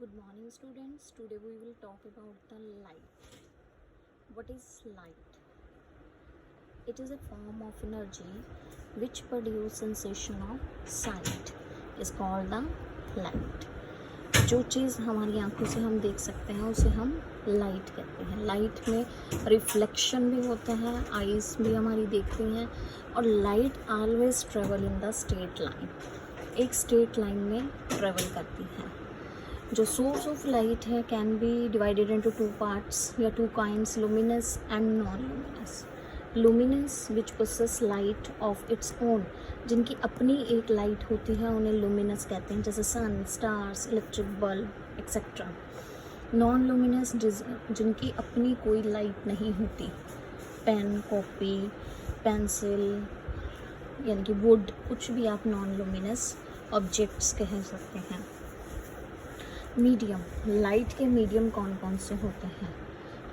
Good morning, students. Today we will talk about the light. What is light? It is a form of energy which produces sensation of sight. Is called the light. जो चीज़ हमारी आंखों से हम देख सकते हैं उसे हम लाइट कहते हैं. लाइट में रिफ्लेक्शन भी होता है, आइज़ भी हमारी देखती हैं, और light always travel in the straight line. एक स्ट्रेट लाइन में ट्रेवल करती है. जो सोर्स ऑफ लाइट है can be divided into two parts या two kinds, luminous and non luminous. Luminous which possess light of its own, जिनकी अपनी एक लाइट होती है उन्हें लुमिनस कहते हैं, जैसे sun, stars, electric bulb etcetera. Non luminous जिनकी अपनी कोई लाइट नहीं होती, पेन, कॉपी, पेंसिल यानी कि वुड, कुछ भी आप नॉन लुमिनस ऑब्जेक्ट्स कह सकते हैं. मीडियम, लाइट के मीडियम कौन कौन से होते हैं?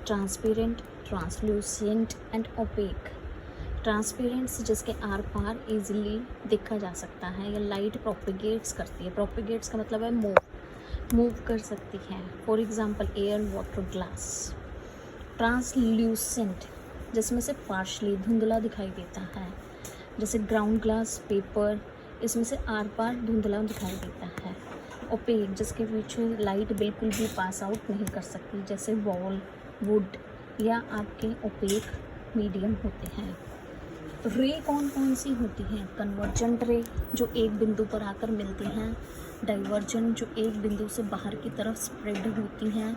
Transparent, translucent and opaque. Transparents जिसके आर पार इजीली देखा जा सकता है, या लाइट प्रोपिगेट्स करती है. प्रोपिगेट्स का मतलब है मूव कर सकती है. For example air, water, glass. Translucent जिसमें से पार्शली धुंधला दिखाई देता है, जैसे ग्राउंड ग्लास, पेपर, इसमें से आर पार धुंधला दिखाई देता है. ओपेक जिसके पीछे लाइट बिल्कुल भी पास आउट नहीं कर सकती, जैसे वॉल, वुड या आपके ओपेक मीडियम होते हैं. रे कौन कौन सी होती हैं? कन्वर्जेंट रे जो एक बिंदु पर आकर मिलती हैं, डाइवर्जेंट जो एक बिंदु से बाहर की तरफ स्प्रेड होती हैं,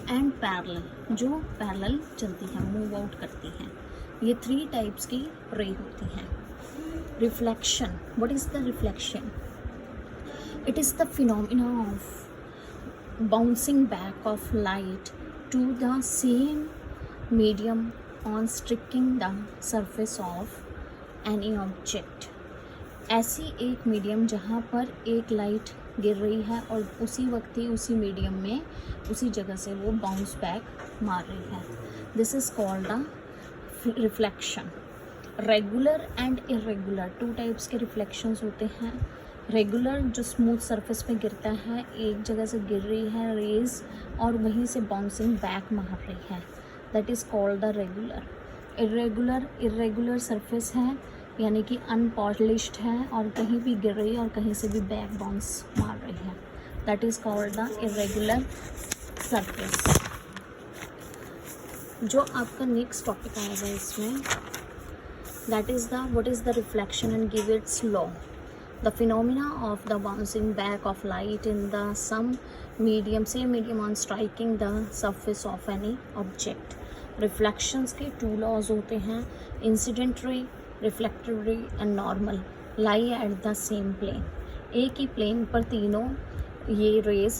एंड पैरेलल जो पैरेलल चलती हैं, मूव आउट करती हैं. ये 3 टाइप्स की रे होती हैं. Reflection, what is the reflection? It is the phenomena of bouncing back of light to the same medium on striking the surface of any object. ऐसी एक मीडियम जहाँ पर एक लाइट गिर रही है और उसी वक्त ही उसी मीडियम में उसी जगह से वो बाउंस बैक मार रही है. This is called the reflection. Regular and irregular 2 types के रिफ्लेक्शंस होते हैं. रेगुलर जो स्मूथ सरफेस पे गिरता है, एक जगह से गिर रही है रेज और वहीं से बाउंसिंग बैक मार रही है, that is called the regular. Irregular surface है यानी कि अनपॉलिश्ड है और कहीं भी गिर रही है और कहीं से भी बैक बाउंस मार रही है, that is called the irregular surface. जो आपका नेक्स्ट टॉपिक आएगा इसमें, that is the what is the reflection and give its law. The phenomena of the bouncing back of light in the same medium on striking the surface of any object. Reflections के 2 laws होते हैं, incident ray, reflected ray and normal, lie at the same plane. एक ही plane पर तीनों ये rays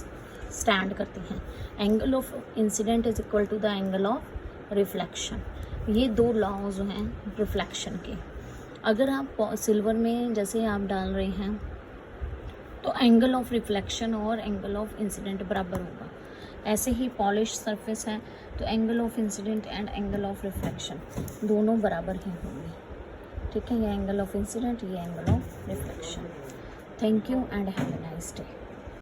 stand करती हैं. Angle of incident is equal to the angle of reflection. ये 2 laws हैं reflection के. अगर आप सिल्वर में जैसे आप डाल रहे हैं तो एंगल ऑफ रिफ्लेक्शन और एंगल ऑफ इंसिडेंट बराबर होगा. ऐसे ही पॉलिश सरफेस है तो angle of incident and angle of reflection दोनों बराबर ही होंगे. ठीक है, ये एंगल ऑफ इंसिडेंट, ये angle of reflection. Thank you and have a nice day.